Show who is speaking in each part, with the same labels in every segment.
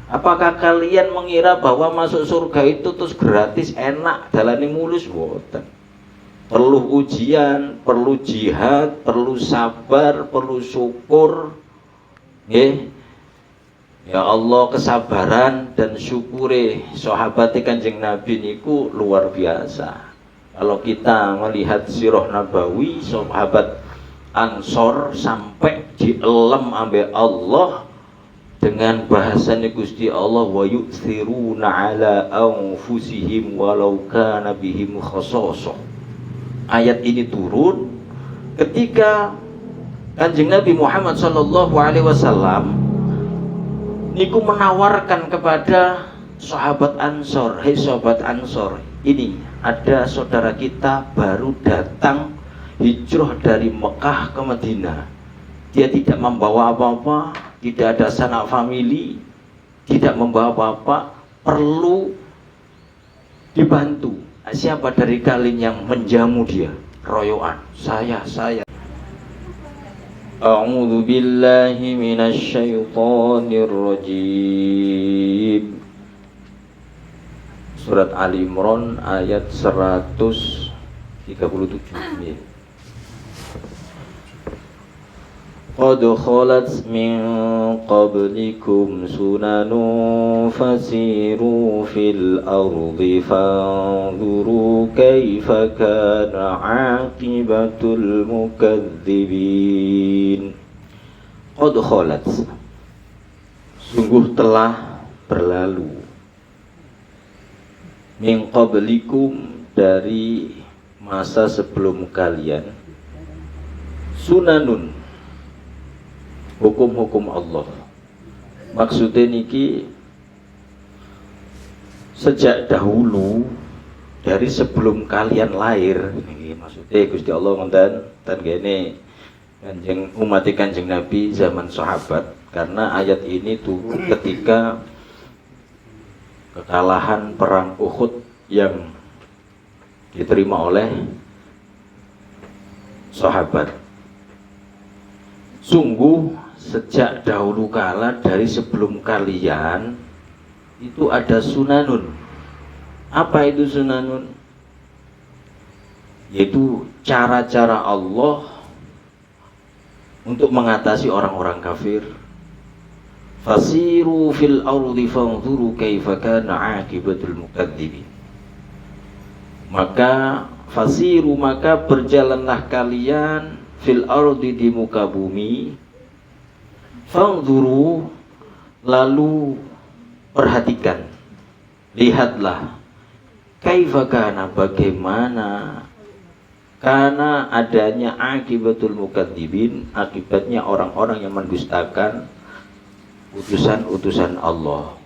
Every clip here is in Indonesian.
Speaker 1: Apakah kalian mengira bahwa masuk surga itu terus gratis, enak, dalane mulus? Mboten. Perlu ujian, perlu jihad, perlu sabar, perlu syukur. Nggih. Ya Allah, kesabaran dan syukure sahabat Kanjeng Nabi niku luar biasa. Kalau kita melihat sirah nabawi sahabat Ansor sampai dielem ambek Allah dengan bahasanya Gusti Allah, wa yu'thiruna ala anfusihim walau kana bihim khasasah. Ayat ini turun ketika Kanjeng Nabi Muhammad sallallahu alaihi wasallam niku menawarkan kepada sahabat Ansor, hei sahabat Ansor, ini ada saudara kita baru datang hijrah dari Mekah ke Madinah. Dia tidak membawa apa-apa, tidak ada sanak famili, tidak membawa apa-apa, perlu dibantu. Siapa dari kalian yang menjamu dia? Royoan, saya. A'udzu billahi minasy syaithanir rajim. Surat Ali Imran ayat 137. Qad khalat min qablikum sunanun fasiru fil ardi fanzuru kaifa kana aqibatul mukadzibin. Qad khalat, sungguh telah berlalu, min qablikum, dari masa sebelum kalian, sunanun, hukum-hukum Allah. Maksudnya niki sejak dahulu, dari sebelum kalian lahir. Niki maksudnya Gusti Allah ngonten dan gini Kanjeng umat Kanjeng Nabi zaman sahabat, karena ayat ini turun ketika kekalahan perang Uhud yang diterima oleh sahabat. Sungguh sejak dahulu kala, dari sebelum kalian itu ada sunanun. Apa itu sunanun? Yaitu cara-cara Allah untuk mengatasi orang-orang kafir. Fasiru fil ardi fanzuru kaifa kana aqibatul mukadzibin. Maka fasiru, maka berjalanlah kalian fil ardi, di muka bumi, fanzuru, lalu perhatikan, lihatlah, kaifa kana, bagaimana, karena adanya akibatul mukadzibin, akibatnya orang-orang yang mendustakan utusan-utusan Allah.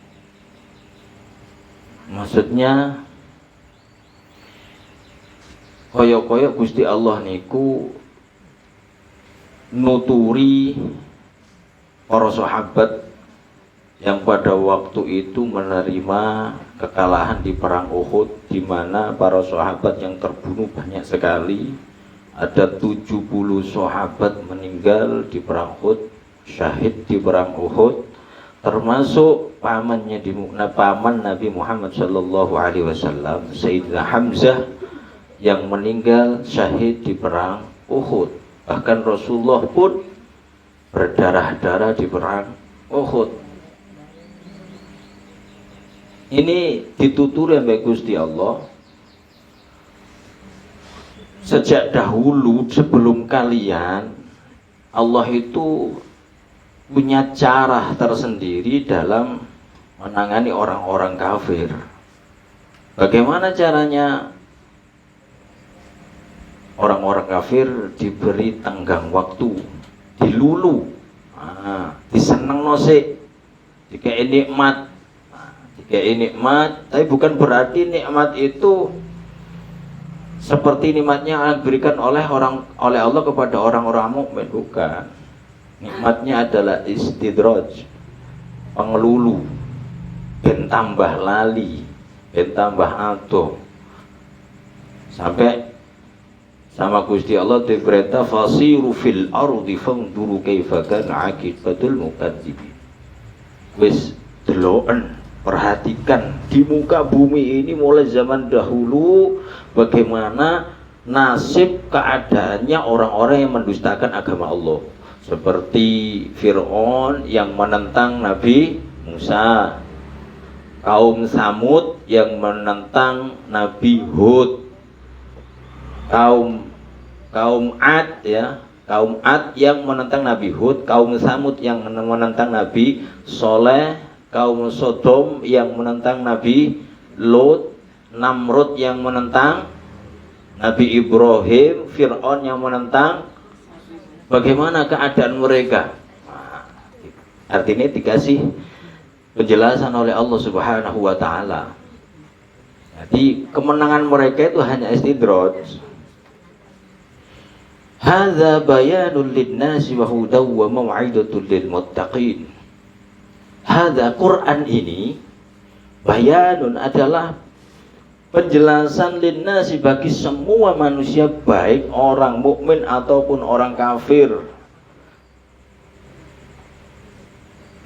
Speaker 1: Maksudnya koyok-koyok Gusti Allah niku nuturi para sahabat yang pada waktu itu menerima kekalahan di perang Uhud, di mana para sahabat yang terbunuh banyak sekali. Ada 70 sahabat meninggal di perang Uhud, syahid di perang Uhud, termasuk paman Nabi Muhammad sallallahu alaihi wasallam, Sayyidina Hamzah, yang meninggal syahid di perang Uhud. Bahkan Rasulullah pun berdarah-darah di perang Uhud. Ini dituturi oleh Gusti Allah. Sejak dahulu sebelum kalian, Allah itu punya cara tersendiri dalam menangani orang-orang kafir. Bagaimana caranya? Orang-orang kafir diberi tenggang waktu, dilulu, diseneng nosik, dikei nikmat, tapi bukan berarti nikmat itu seperti nikmatnya yang diberikan oleh Allah kepada orang-orang mukmin, bukan. Nikmatnya adalah istidraj, pengelulu, ben tambah lali, ben tambah ato, sampai sama Gusti Allah diperintah fasiru fil ardi fanzuru kaifa kana aqibatul mukadzibin. Wis deloken, perhatikan di muka bumi ini mulai zaman dahulu bagaimana nasib keadaannya orang-orang yang mendustakan agama Allah, seperti Fir'aun yang menentang Nabi Musa, kaum Samud yang menentang Nabi Hud, kaum Ad ya, kaum Ad yang menentang Nabi Hud, kaum Samud yang menentang Nabi Soleh, kaum Sodom yang menentang Nabi Lot, Namrud yang menentang Nabi Ibrahim, Fir'aun yang menentang. Bagaimana keadaan mereka? Nah, artinya dikasih penjelasan oleh Allah Subhanahu wa taala. Jadi kemenangan mereka itu hanya istidraj. Hadza bayanul linnasi wa hudaw wa mau'izatul lil muttaqin. Hadza Quran ini bayanun adalah penjelasan linnasi bagi semua manusia, baik orang mukmin ataupun orang kafir.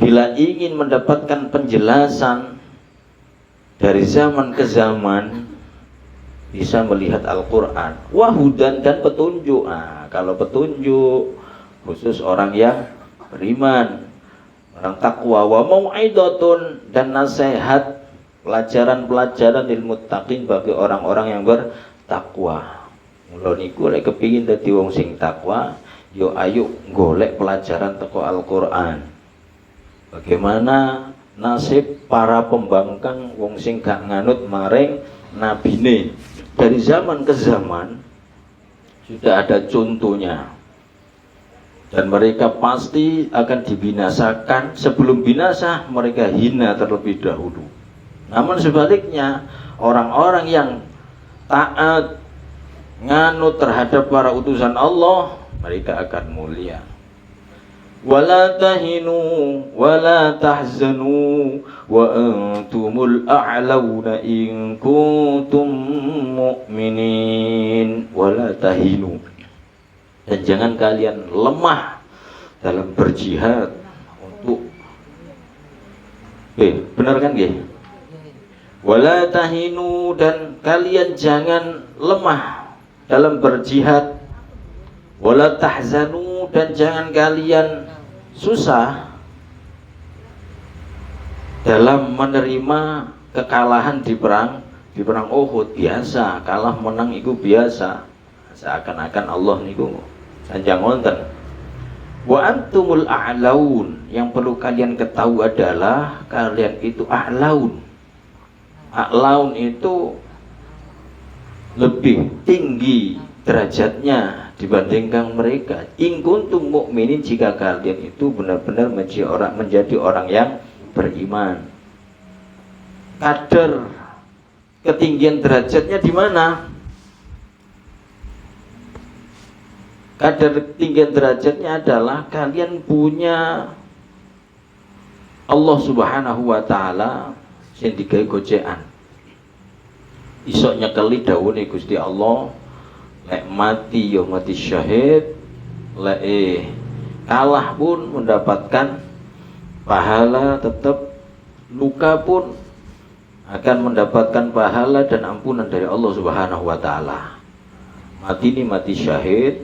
Speaker 1: Bila ingin mendapatkan penjelasan dari zaman ke zaman, bisa melihat Al-Quran. Wahudan, dan petunjuk. Nah, kalau petunjuk khusus orang yang beriman, orang takwa. Wa mau'idatun, dan nasihat, pelajaran-pelajaran lil muttaqin, bagi orang-orang yang bertakwa. Mula niku lek kepingin dadi wong sing takwa, yo ayo golek pelajaran teko Al-Qur'an. Bagaimana nasib para pembangkang wong sing gak nganut maring nabine. Dari zaman ke zaman sudah ada contohnya. Dan mereka pasti akan dibinasakan. Sebelum binasa mereka hina terlebih dahulu. Namun sebaliknya, orang-orang yang taat, nganut terhadap para utusan Allah, mereka akan mulia. Wala tahinu wala tahzanu wa antumul a'launa in kuntum mu'minin. Wala tahinu, dan jangan kalian lemah dalam berjihad untuk benar kan nggih? Wala tahinu, dan kalian jangan lemah dalam berjihad. Wala tahzanu, dan jangan kalian susah dalam menerima kekalahan di perang Uhud. Biasa, kalah menang itu biasa. Seakan-akan Allah niku sanjang wonten. Wa antumul a'laun, yang perlu kalian ketahui adalah kalian itu a'laun. A'laun itu lebih tinggi derajatnya dibandingkan mereka. In kuntum mu'minin, jika kalian itu benar-benar menjadi orang yang beriman. Kadar ketinggian derajatnya di mana? Kadar ketinggian derajatnya adalah kalian punya Allah Subhanahu wa taala sing digawe gocekan. Iso nyekeli dawuhe Gusti Allah, lek mati ya mati syahid, lek kalah pun mendapatkan pahala tetap, luka pun akan mendapatkan pahala dan ampunan dari Allah Subhanahu wa taala. Mati ini mati syahid,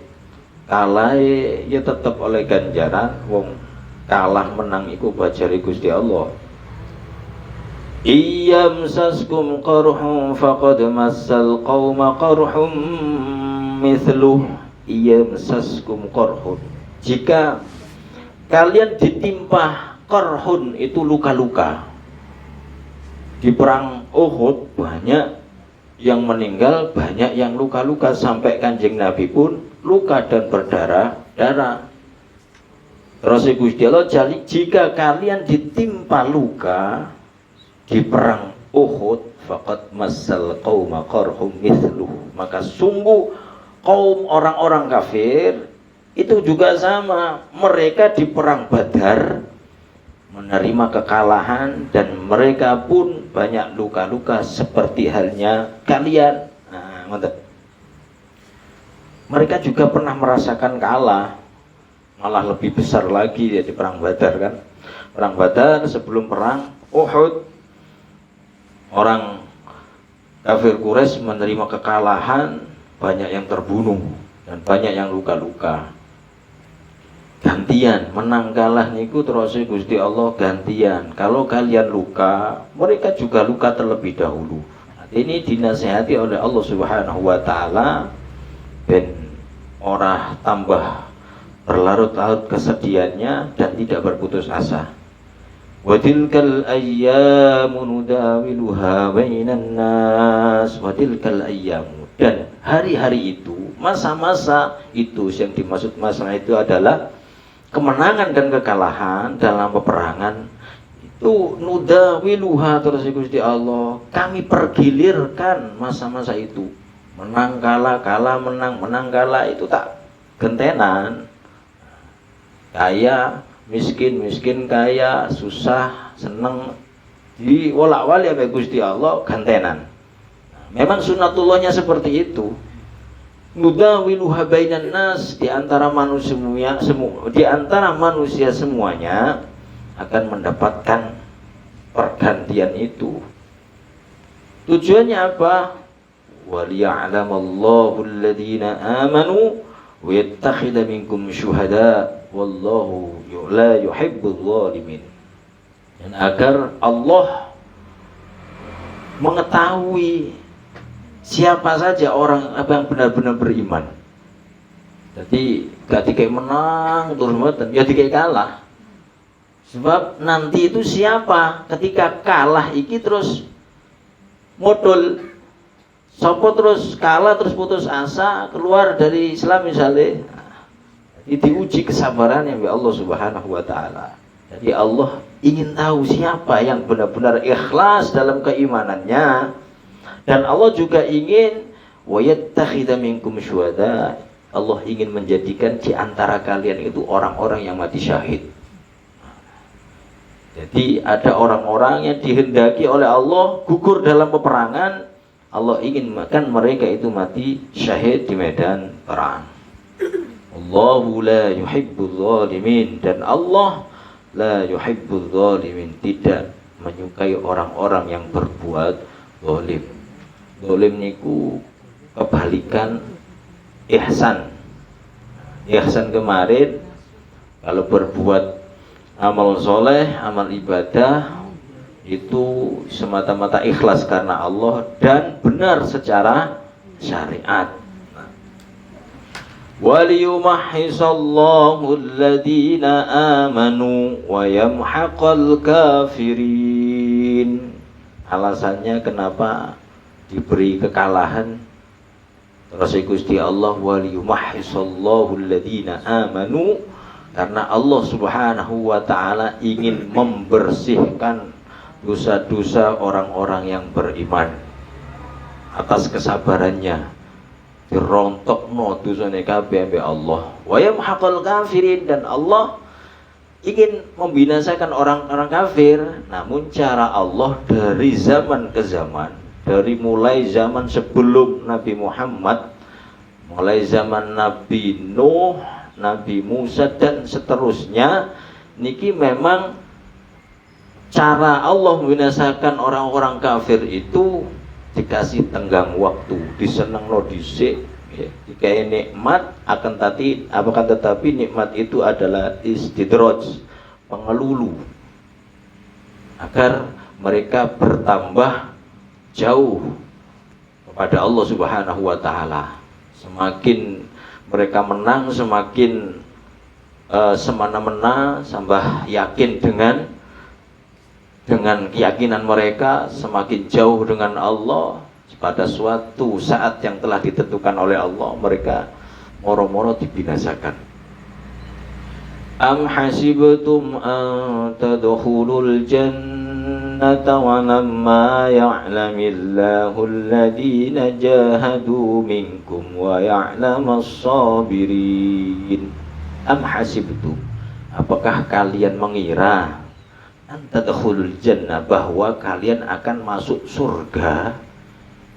Speaker 1: kalah ya tetap oleh ganjaran. Wong kalah menang iku bajari Gusti Allah. Iyamsaskum qarhum faqad massal qauma qarhum mithluh. Iyamsaskum qarhun, jika kalian ditimpa qarhun, itu luka-luka. Di perang Uhud banyak yang meninggal, banyak yang luka-luka, sampai Kanjeng Nabi pun luka dan berdarah-darah. Terus Gusti Allah, jadi jika kalian ditimpa luka di perang Uhud, faqad massal qauma qarhum mithluh, maka sungguh kaum orang-orang kafir itu juga sama. Mereka di perang Badar menerima kekalahan dan mereka pun banyak luka-luka seperti halnya kalian. Nah, mantap. Mereka juga pernah merasakan kalah, malah lebih besar lagi ya di perang Badar kan. perang Badar, sebelum perang Uhud, orang kafir Quraisy menerima kekalahan, banyak yang terbunuh dan banyak yang luka-luka. Gantian, menang kalah niku terus Gusti Allah gantian. Kalau kalian luka, mereka juga luka terlebih dahulu. Ini dinasihati oleh Allah Subhanahu wa taala, ben orang tambah berlarut-larut kesedihannya dan tidak berputus asa. Wa tilkal ayyamu nudawiluha bainan nas, wa tilkal ayyamu, dan hari-hari itu, masa-masa itu, yang dimaksud masa itu adalah kemenangan dan kekalahan dalam peperangan itu, nudawiluha terus Gusti Allah, kami pergilirkan masa-masa itu, menang kalah, kalah menang, menang kalah, itu tak gentenan, kaya miskin, miskin kaya, susah seneng, di wolak-walik ya Gusti Allah gantenan. Memang sunatullahnya seperti itu. Nudawiluha bainan nas, di antara manusia semuanya akan mendapatkan pergantian itu. Tujuannya apa? Waliya'lamallahu alladhina amanu wa yattakhidha minkum syuhada wallahu la yuhibbul zalimin. Dan agar Allah mengetahui siapa saja orang yang benar-benar beriman. Jadi gak dikai menang terus mboten, ya dikai kalah. Sebab nanti itu siapa ketika kalah iki terus modal, sopo terus kalah terus putus asa keluar dari Islam misalnya, jadi diuji kesabarannya oleh Allah Subhanahu wa taala. Jadi Allah ingin tahu siapa yang benar-benar ikhlas dalam keimanannya, dan Allah juga ingin wa yattakhidha minkum syuhada, Allah ingin menjadikan di antara kalian itu orang-orang yang mati syahid. Jadi ada orang-orang yang dihendaki oleh Allah gugur dalam peperangan, Allah ingin makan mereka itu mati syahid di medan perang. Allahu la yuhibbul zalimin, dan Allah la yuhibbul zalimin, tidak menyukai orang-orang yang berbuat zalim. Zalim niku kebalikan ihsan. Ihsan kemarin kalau berbuat amal soleh, amal ibadah itu semata-mata ikhlas karena Allah dan benar secara syariat. Waliyumahhisallahu alladhina amanu wa yamhaqal kafirin. Alasannya kenapa diberi kekalahan terus Gusti Allah, waliyumahhisallahu alladhina amanu, karena Allah Subhanahu wa taala ingin membersihkan dosa-dosa orang-orang yang beriman. Atas kesabarannya dirontokno dosane kabeh ambek Allah. Wa yamhaqal kafirin, dan Allah ingin membinasakan orang-orang kafir. Namun cara Allah dari zaman ke zaman, dari mulai zaman sebelum Nabi Muhammad, mulai zaman Nabi Nuh, Nabi Musa dan seterusnya, niki memang cara Allah membinasakan orang-orang kafir itu dikasih tenggang waktu, disenengno dhisik, ya, dikai nikmat akan tetapi nikmat itu adalah istidraj, pengelulu, agar mereka bertambah jauh kepada Allah Subhanahu wa taala. Semakin mereka menang, semakin semena-mena, tambah yakin dengan keyakinan mereka, semakin jauh dengan Allah. Pada suatu saat yang telah ditentukan oleh Allah, mereka moro-moro dibinasakan. Am hasibtum an tadkhulul jannata wa lamma ya'lamillahu alladhina jahadu minkum wa ya'lamas sabirin. Am hasibtum, apakah kalian mengira antadkhulul jannah, bahwa kalian akan masuk surga,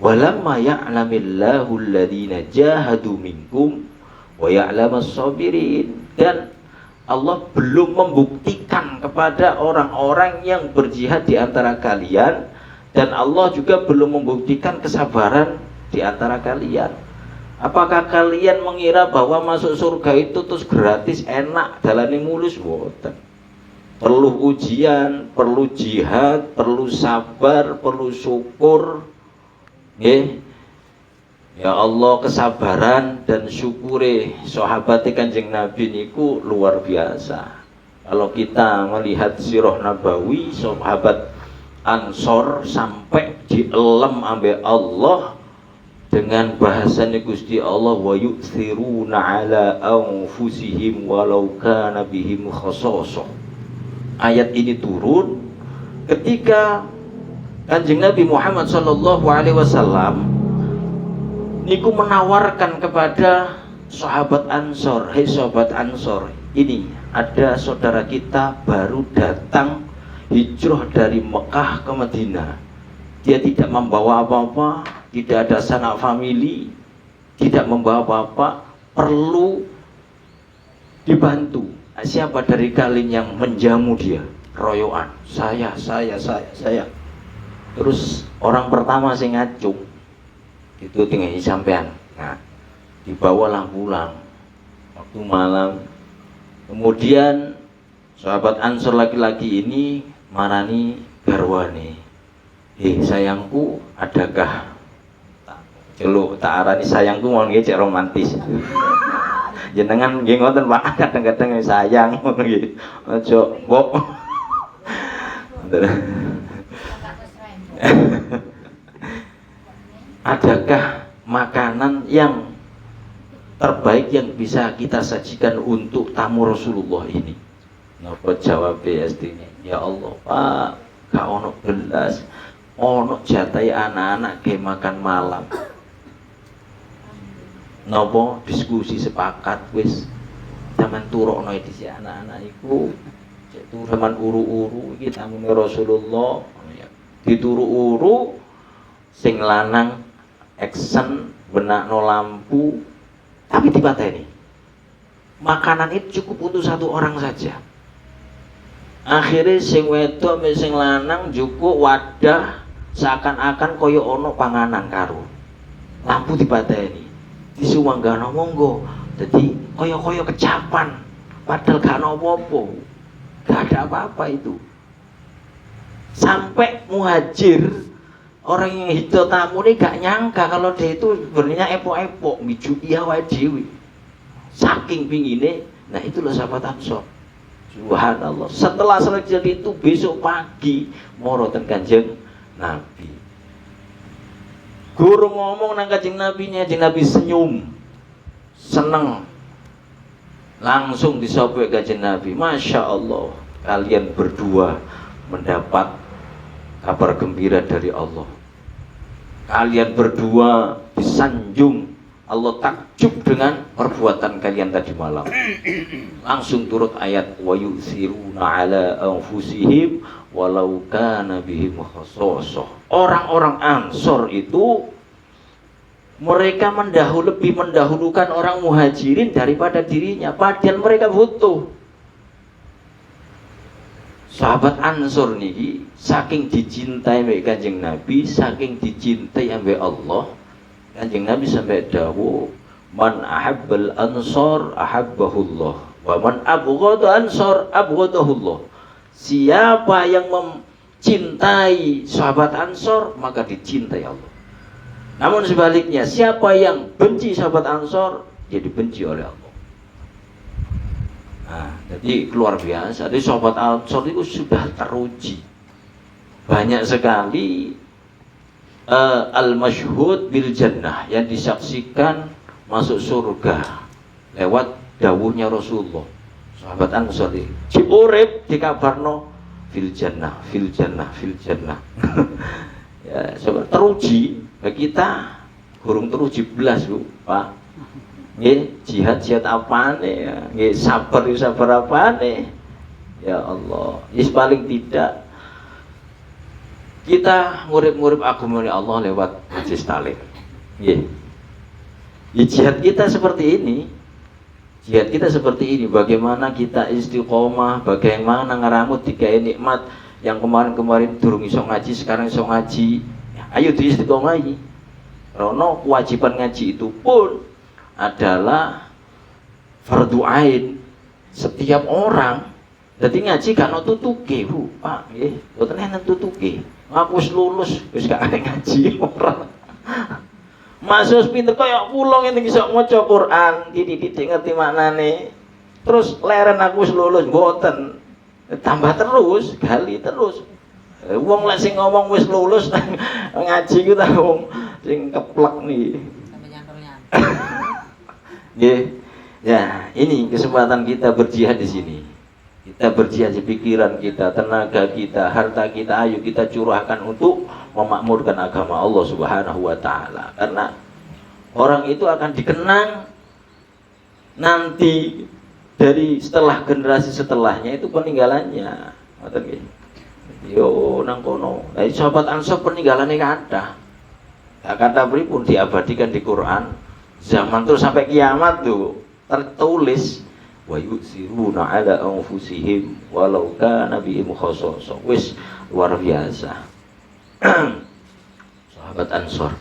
Speaker 1: walamma ya'lamillahu alladhina jahadu minkum wa ya'lamas sabirin, dan Allah belum membuktikan kepada orang-orang yang berjihad di antara kalian, dan Allah juga belum membuktikan kesabaran di antara kalian. Apakah kalian mengira bahwa masuk surga itu terus gratis, enak, dalane mulus? Boten. Perlu ujian, perlu jihad, perlu sabar, perlu syukur. Ya Allah, kesabaran dan syukure sahabat Kanjeng Nabi niku luar biasa. Kalau kita melihat sirah nabawi sahabat Ansor sampai dielem ambek Allah dengan bahasanya Gusti Allah, wa yu'thiruna ala anfusihim walau kana bihim khasasah. Ayat ini turun ketika Kanjeng Nabi Muhammad sallallahu alaihi wasallam niku menawarkan kepada sahabat Ansor, hei sahabat Ansor, ini ada saudara kita baru datang hijrah dari Mekah ke Madinah. Dia tidak membawa apa-apa, tidak ada sanak famili, tidak membawa apa-apa, perlu dibantu. Siapa dari kalian yang menjamu dia? Royoan, saya. Terus orang pertama sing ngacung itu tinggal sampean. Nah, dibawalah pulang waktu malam. Kemudian sahabat Ansor laki-laki ini marani garwane, sayangku, adakah celuk tak arani sayangku mau nggih cek romantis. Jenengan nggih ngoten Pak, kadang-kadang sayang nggih. Aja mbok. Adakah makanan yang terbaik yang bisa kita sajikan untuk tamu Rasulullah ini? Napa jawab ini? Ya Allah Pak, gak ono belas, ono jatai anak-anak ke makan malam. Napa diskusi sepakat wis zaman turokno di anak-anak iku cek tureman uru-uru iki tamune Rasulullah, dituru-uru sing lanang action benakno lampu, tapi dipateni. Makanan itu cukup untuk satu orang saja. Akhirnya sing wedok sing lanang cukup wadah seakan-akan koyo ono panganan karo. Lampu dipateni. Disuwanggana monggo. Jadi koyo-koyo kecapan. Padahal gak ono apa-apa. Gak ada apa-apa itu. Sampai muhajir, orang yang hidup tamu ini gak nyangka kalau dia itu sebenarnya epok-epok miju iya wae dhewe. Saking pingine, nah itu loh sahabat Ansor. Subhanallah. Setelah selesai itu besok pagi moro ten Kanjeng Nabi. Guru ngomong nang Kanjeng Nabinya, Kanjeng Nabi senyum, seneng. Langsung disopek Kanjeng Nabi. Masya Allah, kalian berdua mendapat kabar gembira dari Allah. Kalian berdua disanjung, Allah takjub dengan perbuatan kalian tadi malam. Langsung turut ayat wa yusiruna ala anfusihim walau kana bihim khasasah. Orang-orang Ansor itu mereka lebih mendahulukan orang muhajirin daripada dirinya, padahal mereka butuh. Sahabat Ansor niki saking dicintai oleh Kanjeng Nabi, saking dicintai oleh Allah, Kanjeng Nabi sampai dawuh, man ahabbal ansor ahabbahullah, wa man abghada ansor abghadahullah. Siapa yang mencintai sahabat Ansor, maka dicintai Allah. Namun sebaliknya, siapa yang benci sahabat Ansor, dia dibenci oleh Allah. Nah, jadi luar biasa. Jadi sahabat Ansor itu sudah teruji. Banyak sekali al-masyhud bil jannah, yang disaksikan masuk surga lewat dawuhnya Rasulullah. Sahabat Ansor iki diurip dikabarno fil jannah, fil jannah, fil jannah. Ya, sahabat teruji. Kita kurang teruji belas Bu, Pak. Nggih, jihad apane ya? Nggih, sabar apane? Ya Allah, paling tidak kita ngurip-ngurip agama Allah lewat majelis taklim. Nggih. Jihad kita seperti ini. Jihad kita seperti ini, bagaimana kita istiqomah, bagaimana ngeramut dikai nikmat yang kemarin-kemarin durung iso ngaji, sekarang iso ngaji. Ya, ayo di istiqomahi. Karena kewajiban ngaji itu pun adalah fardu ain setiap orang. Jadi ngaji gak ono tutuke, Bu. Pak, nggih, mboten enten tutuke. Aku wis lulus, wis gak arep ngaji ora. Masuk pinter kaya kula ngene iso maca Quran, dididik ngerti maknane. Terus leren aku wis lulus mboten. Tambah terus, gali terus. Wong lek sing ngomong wis lulus ngaji ku ta wong sing keplek nih. Sampai nyantor-nyantor. Nggih. Ya, ini kesempatan kita berjihad di sini. Kita berjihad di pikiran kita, tenaga kita, harta kita, ayo kita curahkan untuk memakmurkan agama Allah Subhanahu wa taala. Karena orang itu akan dikenang nanti dari setelah generasi setelahnya itu peninggalannya. Ngoten nggih. Yo nang kono. Lah sahabat Ansor peninggalannya kathah. Kata pripun diabadikan di Quran. Zaman terus sampai kiamat tuh tertulis wa yusiruna ala anfusihim walau kana bihim khassasa. Wis luar biasa. Sahabat Ansor.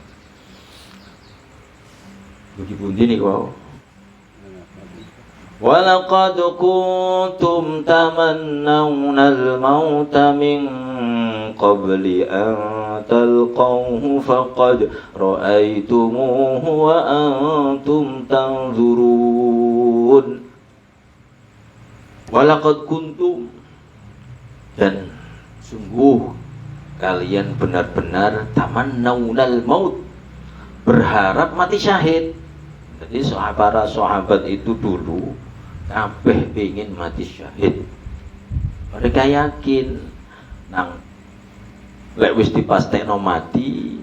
Speaker 1: Pundi-pundi nih kau. Walaqad kuntum tamannawna al-mauta min qabli an talqawhu faqad ra'aytumuhu wa antum tanzurun. Walaqad kuntum, dan sungguh kalian benar-benar tamannawnal maut, berharap mati syahid. Jadi para sahabat itu dulu kabeh ingin mati syahid. Mereka yakin nang lek wis dipastekno mati,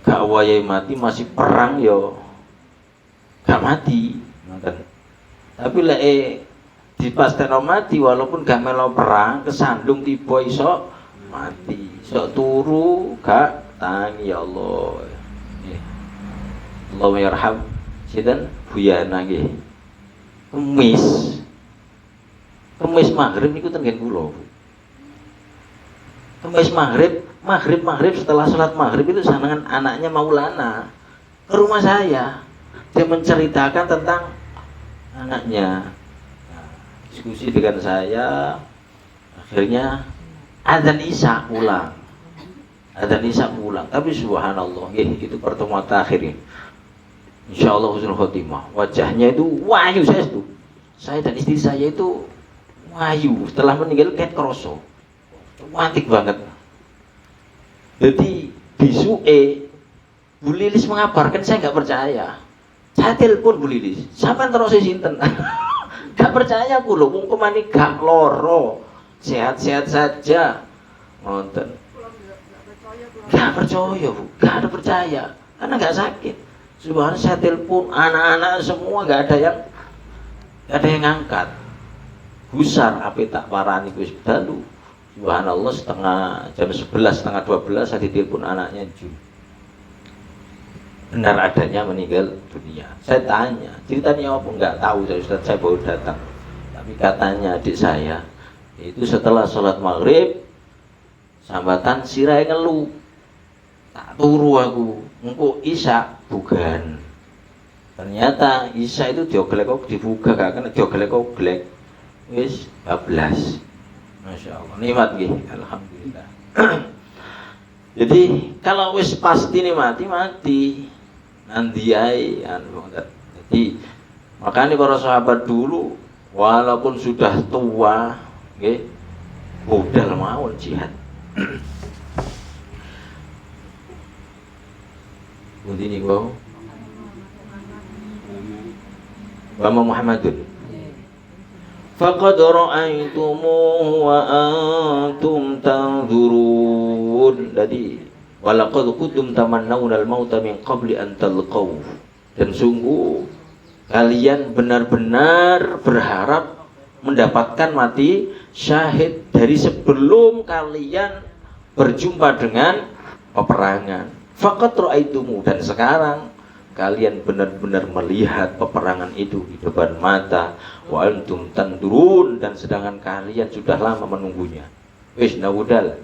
Speaker 1: gak wayahe mati masih perang yo gak mati. Tapi lek dipastekno mati walaupun gak melo perang, kesandung tiba iso mati, iso turu gak tangi. Ya Allah, Allahumma yarham sinten buyana nggih. Kemis maghrib niku ten nggen kula. Kemis maghrib setelah sholat maghrib itu sanangan anaknya Maulana ke rumah saya. Dia menceritakan tentang anaknya. Diskusi dengan saya, akhirnya adzan Isya pulang. Tapi subhanallah, itu pertemuan terakhir ini. Insyaallah husnul khotimah. Wajahnya itu wahyu saya dan istri saya itu wahyu. Setelah meninggal kayak kroso. Cantik banget. Jadi bisuke Bu Lilis mengabarkan, saya nggak percaya. Saya telepon Bu Lilis, sampean terus sinten? Gak percaya aku lho, wong kemani gak loro, sehat-sehat saja. Nonton. Gak percaya, Bu. Gak ada percaya, karena gak sakit. Subhanallah, saya telepon anak-anak semua gak ada yang ngangkat. Gusar ape tak parani wis dalu. Subhanallah, jam 11, setengah 12 saya ditelepon anaknya Ju. Benar adanya meninggal dunia. Saya tanya, ceritanya apa? Enggak tahu, saya baru datang. Tapi katanya adik saya itu setelah sholat maghrib sambatan sirai ngeluh. Tak turu aku, engko Isya bukan. Ternyata Isya itu dioglek-oglek dibuka, gak kena dioglek-oglek. Wis 12. Masya Allah, nikmat nggih, alhamdulillah. Jadi kalau wis pasti nih mati nanti ae anu. Jadi makanya para sahabat dulu walaupun sudah tua nggih modal mawon jihad. Pundi niku wa Muhammadun faqad ra'aitumuhu wa antum tanzurun. Jadi walaqad kuntum tamannawna al-mauta min qabli an talqaw. Dan sungguh kalian benar-benar berharap mendapatkan mati syahid dari sebelum kalian berjumpa dengan peperangan. Faqad ra'aitumu, dan sekarang kalian benar-benar melihat peperangan itu di depan mata, wa antum tandurun, dan sedangkan kalian sudah lama menunggunya. Wis nawudal,